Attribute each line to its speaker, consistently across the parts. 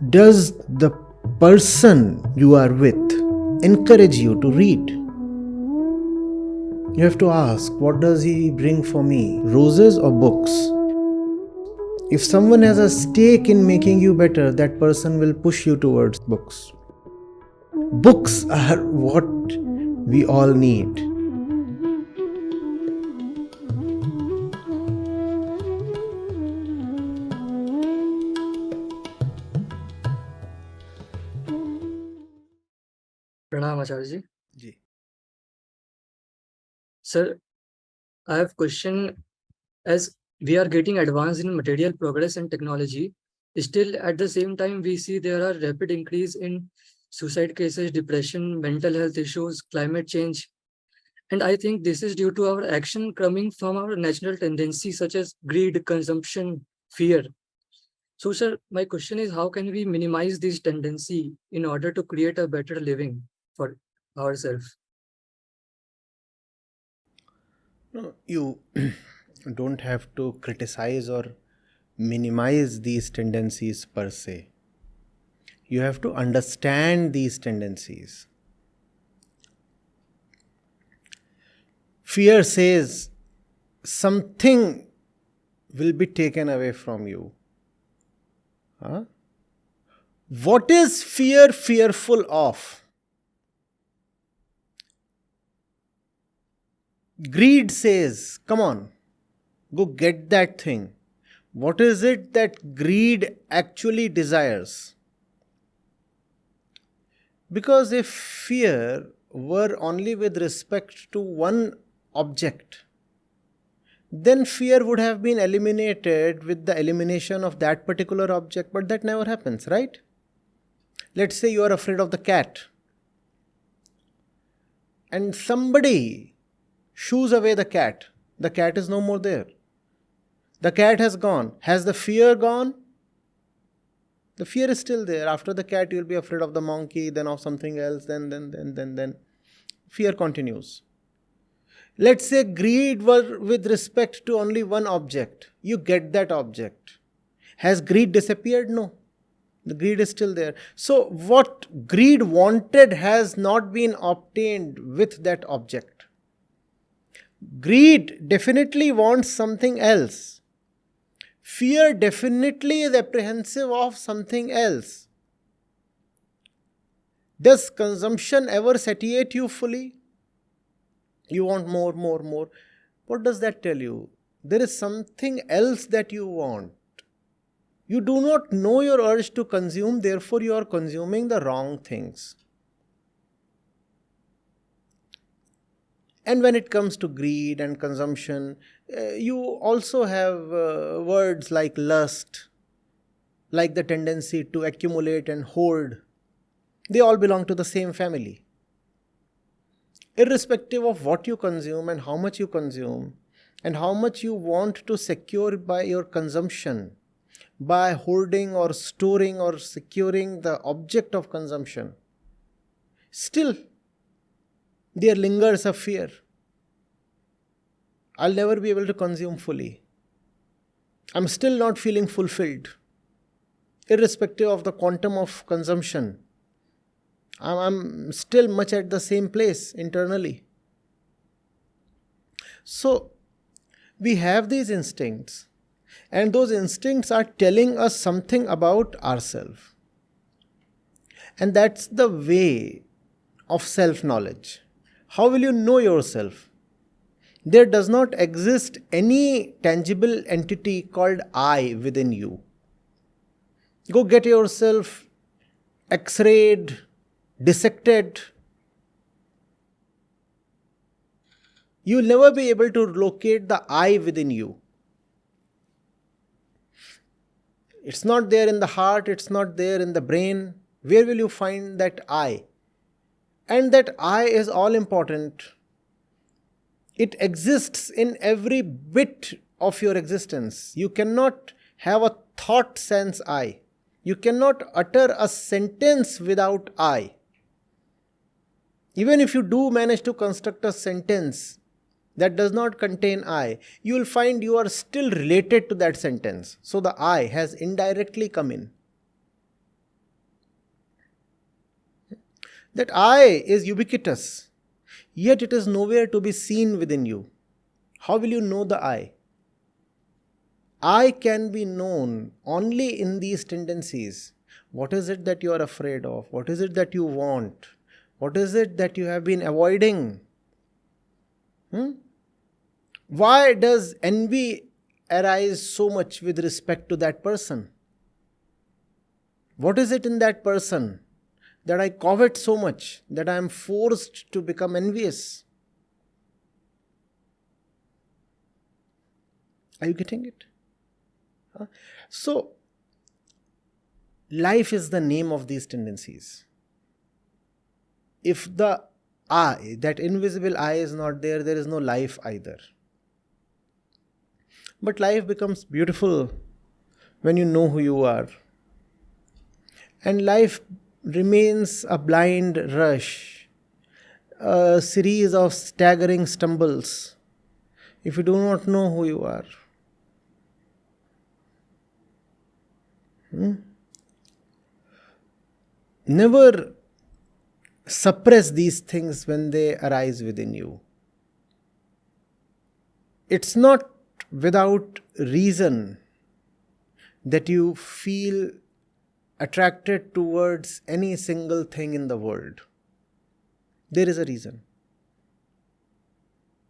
Speaker 1: Does the person you are with encourage you to read? You have to ask, what does he bring for me? Roses or books? If someone has a stake in making you better, that person will push you towards books. Books are what we all need.
Speaker 2: Pranam Acharya ji.
Speaker 1: Ji.
Speaker 2: Sir, I have question. As we are getting advanced in material progress and technology, still at the same time we see there are rapid increase in suicide cases, depression, mental health issues, climate change. And I think this is due to our action coming from our natural tendencies such as greed, consumption, fear. So, sir, my question is how can we minimize this tendency in order to create a better living for ourselves?
Speaker 1: No, you don't have to criticize or minimize these tendencies per se. You have to understand these tendencies. Fear says something will be taken away from you. Huh? What is fear fearful of? Greed says, come on, go get that thing. What is it that greed actually desires? Because if fear were only with respect to one object, then fear would have been eliminated with the elimination of that particular object, but that never happens, right? Let's say you are afraid of the cat, and somebody shoos away the cat. The cat is no more there. The cat has gone. Has the fear gone? The fear is still there. After the cat, you'll be afraid of the monkey, then of something else, then. Fear continues. Let's say greed were with respect to only one object. You get that object. Has greed disappeared? No. The greed is still there. So what greed wanted has not been obtained with that object. Greed definitely wants something else. Fear definitely is apprehensive of something else. Does consumption ever satiate you fully? You want more. What does that tell you? There is something else that you want. You do not know your urge to consume, therefore you are consuming the wrong things. And when it comes to greed and consumption, you also have words like lust, like the tendency to accumulate and hoard. They all belong to the same family. Irrespective of what you consume and how much you consume, and how much you want to secure by your consumption, by hoarding or storing or securing the object of consumption, still there lingers a fear. I'll never be able to consume fully. I'm still not feeling fulfilled. Irrespective of the quantum of consumption, I'm still much at the same place internally. So, we have these instincts, and those instincts are telling us something about ourselves. And that's the way of self-knowledge. How will you know yourself? There does not exist any tangible entity called I within you. Go get yourself x-rayed, dissected. You will never be able to locate the I within you. It's not there in the heart, it's not there in the brain. Where will you find that I? And that I is all important. It exists in every bit of your existence. You cannot have a thought sense I. You cannot utter a sentence without I. Even if you do manage to construct a sentence that does not contain I, you will find you are still related to that sentence. So the I has indirectly come in. That I is ubiquitous, yet it is nowhere to be seen within you. How will you know the I? I can be known only in these tendencies. What is it that you are afraid of? What is it that you want? What is it that you have been avoiding? Why does envy arise so much with respect to that person? What is it in that person that I covet so much that I am forced to become envious? Are you getting it? So, life is the name of these tendencies. If the I, that invisible I, is not there, there is no life either. But life becomes beautiful when you know who you are. And life remains a blind rush, a series of staggering stumbles, if you do not know who you are. Never suppress these things when they arise within you. It's not without reason that you feel attracted towards any single thing in the world. There is a reason.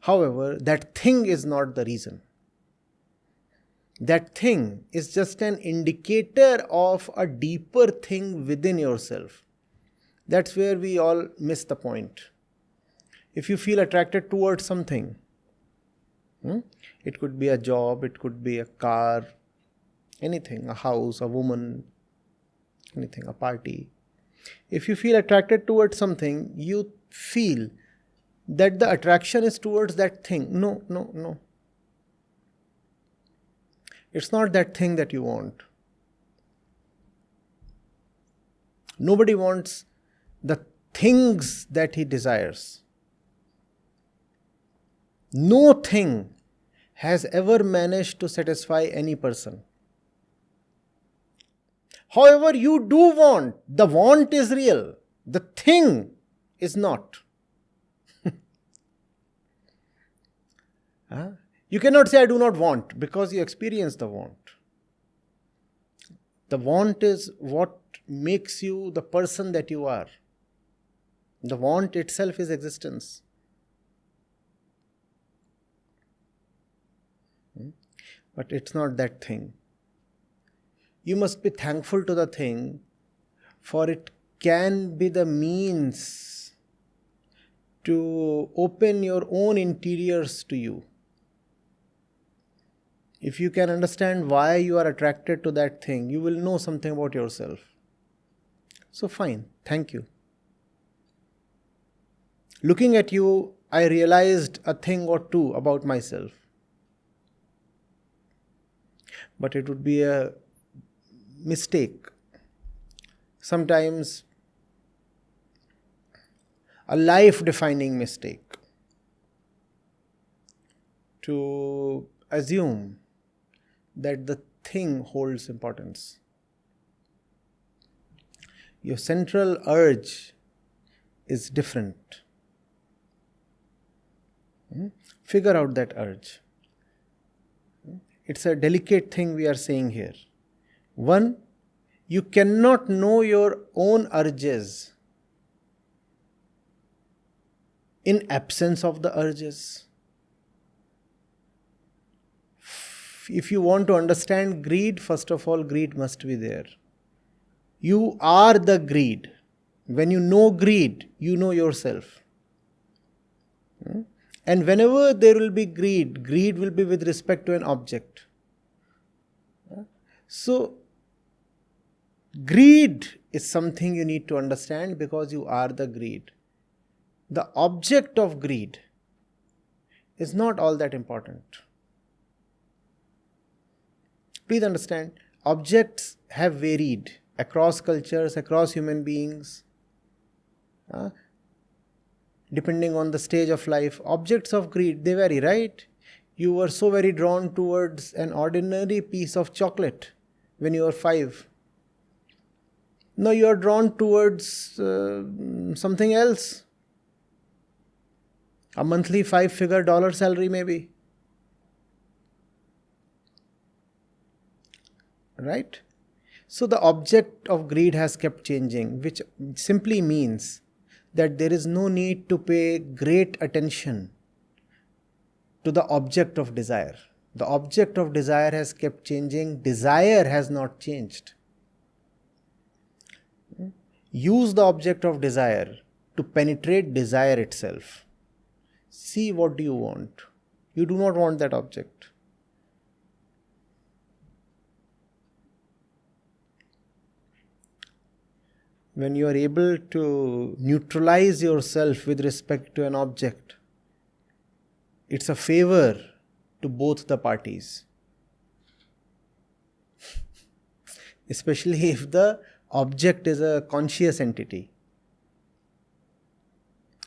Speaker 1: However, that thing is not the reason. That thing is just an indicator of a deeper thing within yourself. That's where we all miss the point. If you feel attracted towards something, it could be a job, it could be a car, anything, a house, a woman, anything, a party. If you feel attracted towards something, you feel that the attraction is towards that thing. No. It's not that thing that you want. Nobody wants the things that he desires. No thing has ever managed to satisfy any person. However, you do want. The want is real. The thing is not. You cannot say, I do not want, because you experience the want. The want is what makes you the person that you are. The want itself is existence. But it's not that thing. You must be thankful to the thing, for it can be the means to open your own interiors to you. If you can understand why you are attracted to that thing, you will know something about yourself. So fine, thank you. Looking at you, I realized a thing or two about myself. But it would be a mistake. Sometimes a life-defining mistake to assume that the thing holds importance. Your central urge is different. Figure out that urge. It's a delicate thing we are saying here. One, you cannot know your own urges in absence of the urges. If you want to understand greed, first of all, greed must be there. You are the greed. When you know greed, you know yourself. And whenever there will be greed, greed will be with respect to an object. So, greed is something you need to understand because you are the greed. The object of greed is not all that important. Please understand, objects have varied across cultures, across human beings, depending on the stage of life. Objects of greed, they vary, right? You were so very drawn towards an ordinary piece of chocolate when you were 5. No, you are drawn towards something else. A monthly 5-figure dollar salary maybe. Right? So the object of greed has kept changing, which simply means that there is no need to pay great attention to the object of desire. The object of desire has kept changing. Desire has not changed. Use the object of desire to penetrate desire itself. See what do you want. You do not want that object. When you are able to neutralize yourself with respect to an object, it's a favor to both the parties. Especially if the object is a conscious entity.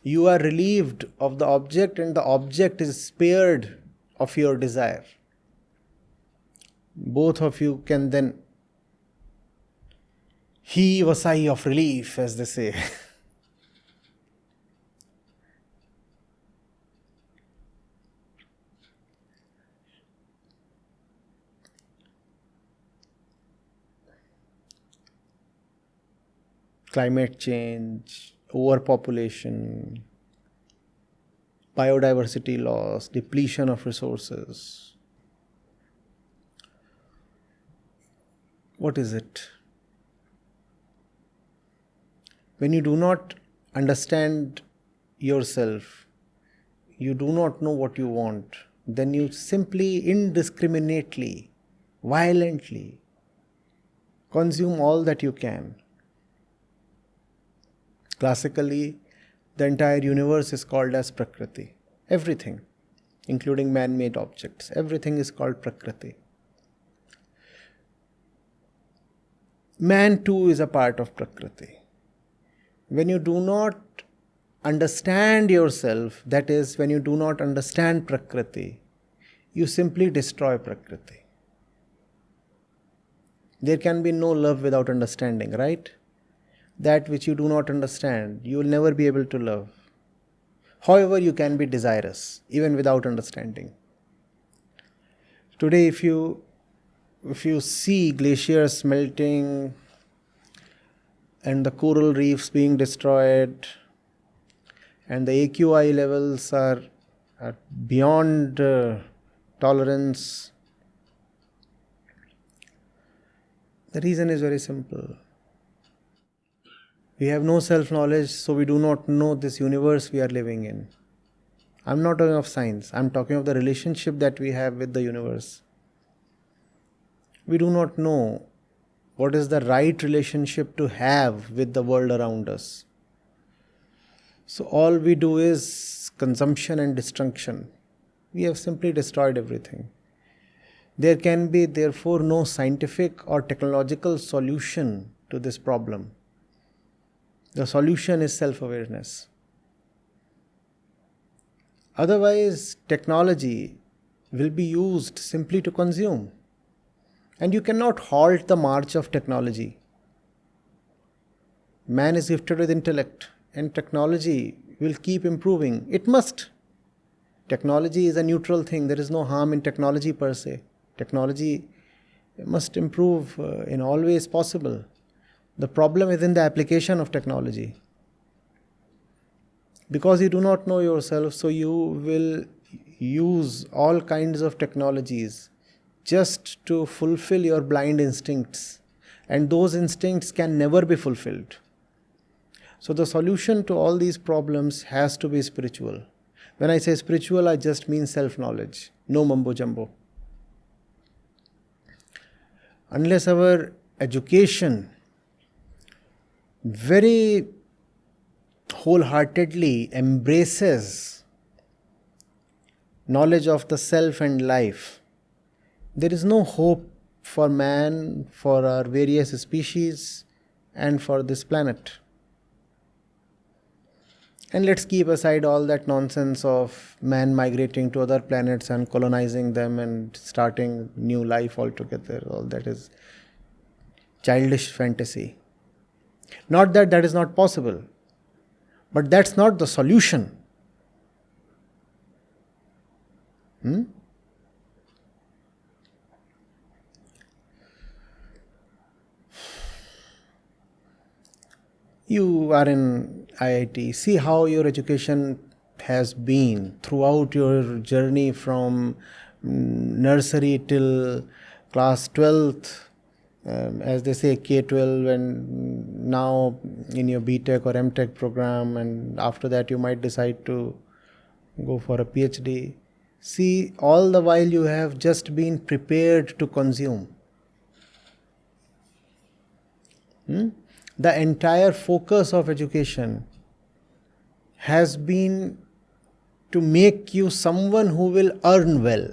Speaker 1: You are relieved of the object and the object is spared of your desire. Both of you can then heave a sigh of relief, as they say. Climate change, overpopulation, biodiversity loss, depletion of resources. What is it? When you do not understand yourself, you do not know what you want, then you simply indiscriminately, violently consume all that you can. Classically, the entire universe is called as Prakriti. Everything, including man-made objects, everything is called Prakriti. Man too is a part of Prakriti. When you do not understand yourself, that is, when you do not understand Prakriti, you simply destroy Prakriti. There can be no love without understanding, right? That which you do not understand, you will never be able to love. However, you can be desirous, even without understanding. Today, if you see glaciers melting and the coral reefs being destroyed and the AQI levels are beyond tolerance, the reason is very simple. We have no self-knowledge, so we do not know this universe we are living in. I'm not talking of science, I'm talking of the relationship that we have with the universe. We do not know what is the right relationship to have with the world around us. So all we do is consumption and destruction. We have simply destroyed everything. There can be therefore no scientific or technological solution to this problem. The solution is self-awareness. Otherwise, technology will be used simply to consume. And you cannot halt the march of technology. Man is gifted with intellect, and technology will keep improving. It must. Technology is a neutral thing. There is no harm in technology per se. Technology must improve in all ways possible. The problem is in the application of technology. Because you do not know yourself, so you will use all kinds of technologies just to fulfill your blind instincts. And those instincts can never be fulfilled. So the solution to all these problems has to be spiritual. When I say spiritual, I just mean self-knowledge. No mumbo jumbo. Unless our education very wholeheartedly embraces knowledge of the self and life, there is no hope for man, for our various species, and for this planet. And let's keep aside all that nonsense of man migrating to other planets and colonizing them and starting new life altogether. All that is childish fantasy. Not that that is not possible, but that's not the solution. You are in IIT. See how your education has been throughout your journey from nursery till class 12th, as they say K-12, and now in your B.Tech or M.Tech program, and after that you might decide to go for a PhD. See, all the while you have just been prepared to consume. The entire focus of education has been to make you someone who will earn well.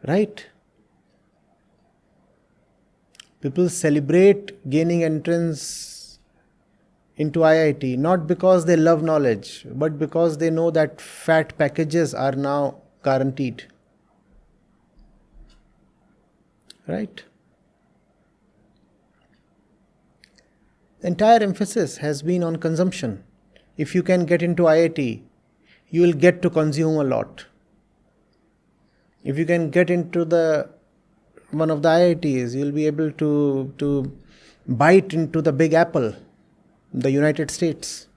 Speaker 1: Right? People celebrate gaining entrance into IIT not because they love knowledge, but because they know that fat packages are now guaranteed. Right? The entire emphasis has been on consumption. If you can get into IIT, you will get to consume a lot. If you can get into one of the IITs, you will be able to bite into the big apple, the United States.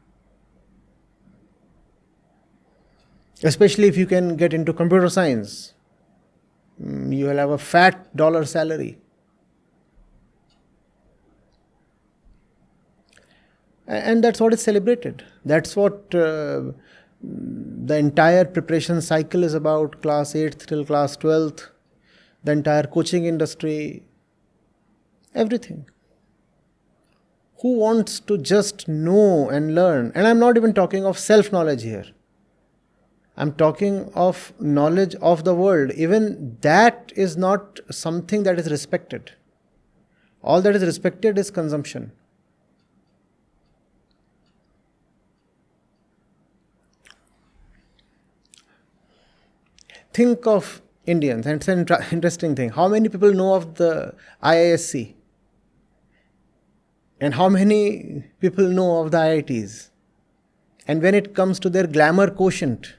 Speaker 1: Especially if you can get into computer science, you will have a fat dollar salary. And that's what is celebrated. That's what the entire preparation cycle is about, class 8th till class 12th, the entire coaching industry, everything. Who wants to just know and learn? And I'm not even talking of self-knowledge here. I'm talking of knowledge of the world. Even that is not something that is respected. All that is respected is consumption. Think of Indians, and it's an interesting thing. How many people know of the IISc? And how many people know of the IITs? And when it comes to their glamour quotient,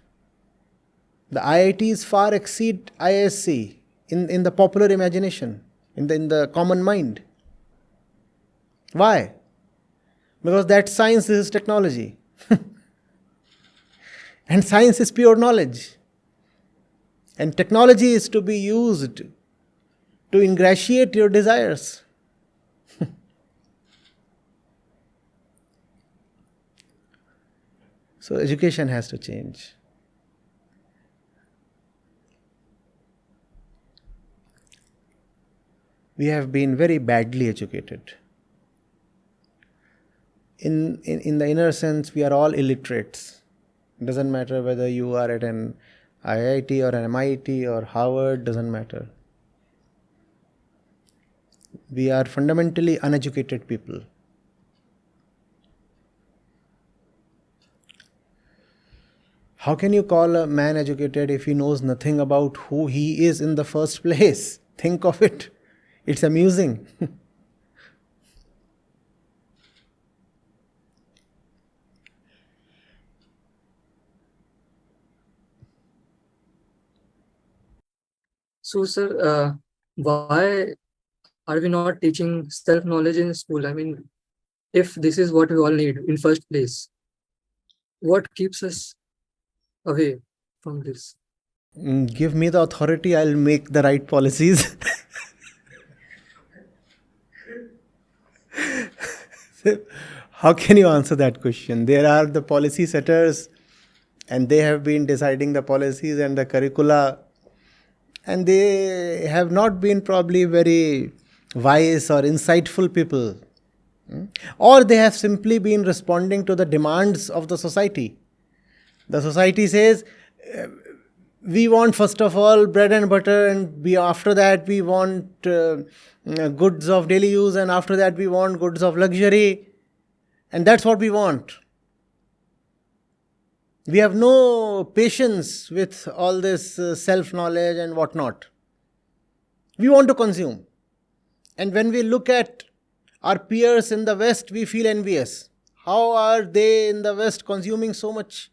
Speaker 1: the IITs far exceed IISc in the popular imagination, in the common mind. Why? Because that science is technology. And science is pure knowledge. And technology is to be used to ingratiate your desires. So education has to change. We have been very badly educated. In the inner sense, we are all illiterates. It doesn't matter whether you are at an IIT or an MIT or Harvard, doesn't matter. We are fundamentally uneducated people. How can you call a man educated if he knows nothing about who he is in the first place? Think of it. It's amusing.
Speaker 2: So, sir, why are we not teaching self-knowledge in school? I mean, if this is what we all need in first place, what keeps us away from this?
Speaker 1: Give me the authority, I'll make the right policies. How can you answer that question? There are the policy setters, and they have been deciding the policies and the curricula, and they have not been probably very wise or insightful people. Or they have simply been responding to the demands of the society. The society says, we want first of all bread and butter, and after that we want goods of daily use, and after that we want goods of luxury, and that's what we want. We have no patience with all this self-knowledge and whatnot. We want to consume. And when we look at Our peers in the West, we feel envious. How are they in the West consuming so much?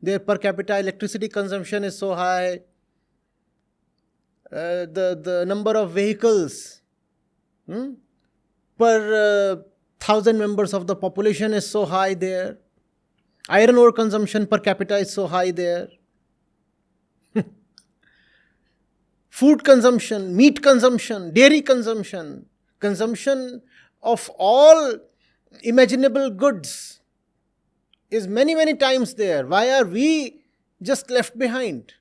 Speaker 1: Their per capita electricity consumption is so high. The number of vehicles per 1,000 members of the population is so high there. Iron ore consumption per capita is so high there. Food consumption, meat consumption, dairy consumption, consumption of all imaginable goods is many, many times there. Why are we just left behind?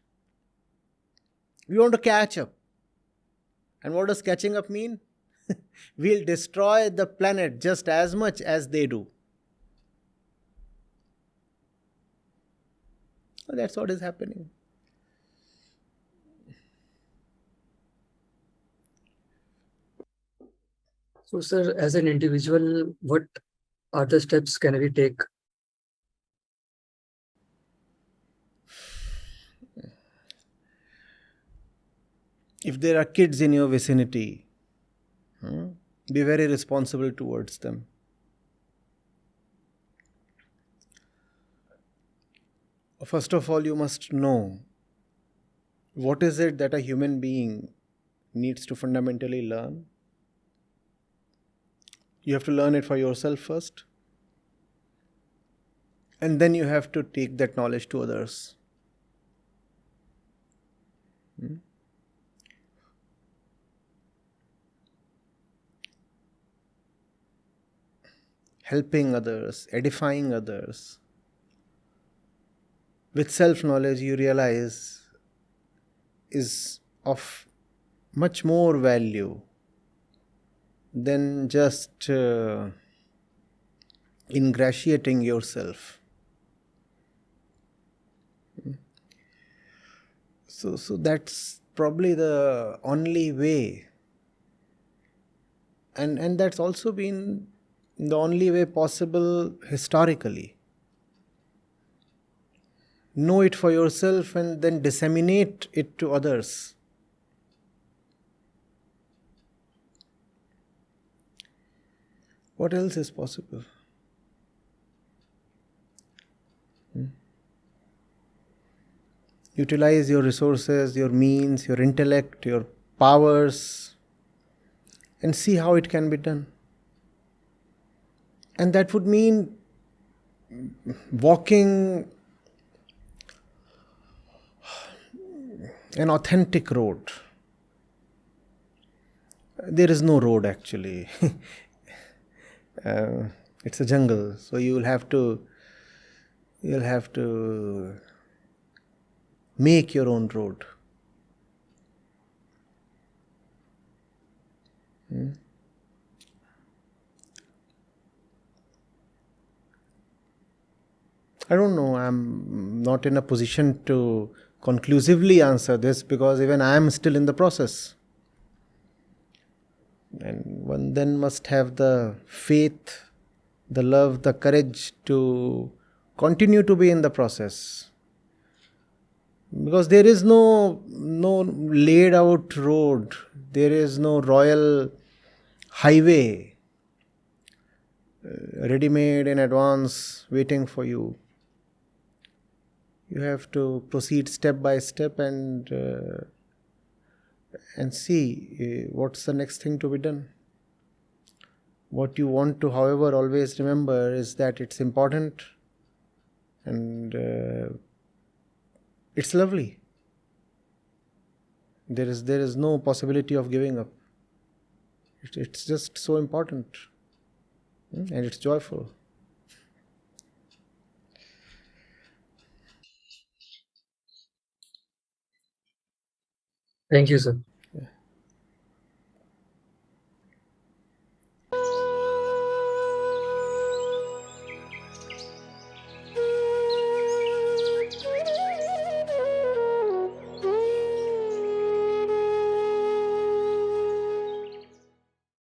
Speaker 1: We want to catch up. And what does catching up mean? We'll destroy the planet just as much as they do. That's what is happening.
Speaker 2: So, sir, as an individual, what are the steps can we take?
Speaker 1: If there are kids in your vicinity, be very responsible towards them. First of all, you must know what is it that a human being needs to fundamentally learn. You have to learn it for yourself first. And then you have to take that knowledge to others. Helping others, edifying others. With self-knowledge, you realize is of much more value than just ingratiating yourself. So that's probably the only way. And that's also been the only way possible historically. Know it for yourself and then disseminate it to others. What else is possible? Utilize your resources, your means, your intellect, your powers, and see how it can be done. And that would mean walking an authentic road. There is no road actually. It's a jungle, so you'll have to make your own road. I don't know, I'm not in a position to conclusively answer this because even I am still in the process. And one then must have the faith, the love, the courage to continue to be in the process. Because there is no laid out road, there is no royal highway ready made in advance waiting for you. You have to proceed step by step and see what's the next thing to be done. What you want to, however, always remember is that it's important and it's lovely. There is no possibility of giving up. It's just so important and it's joyful.
Speaker 2: Thank you, sir.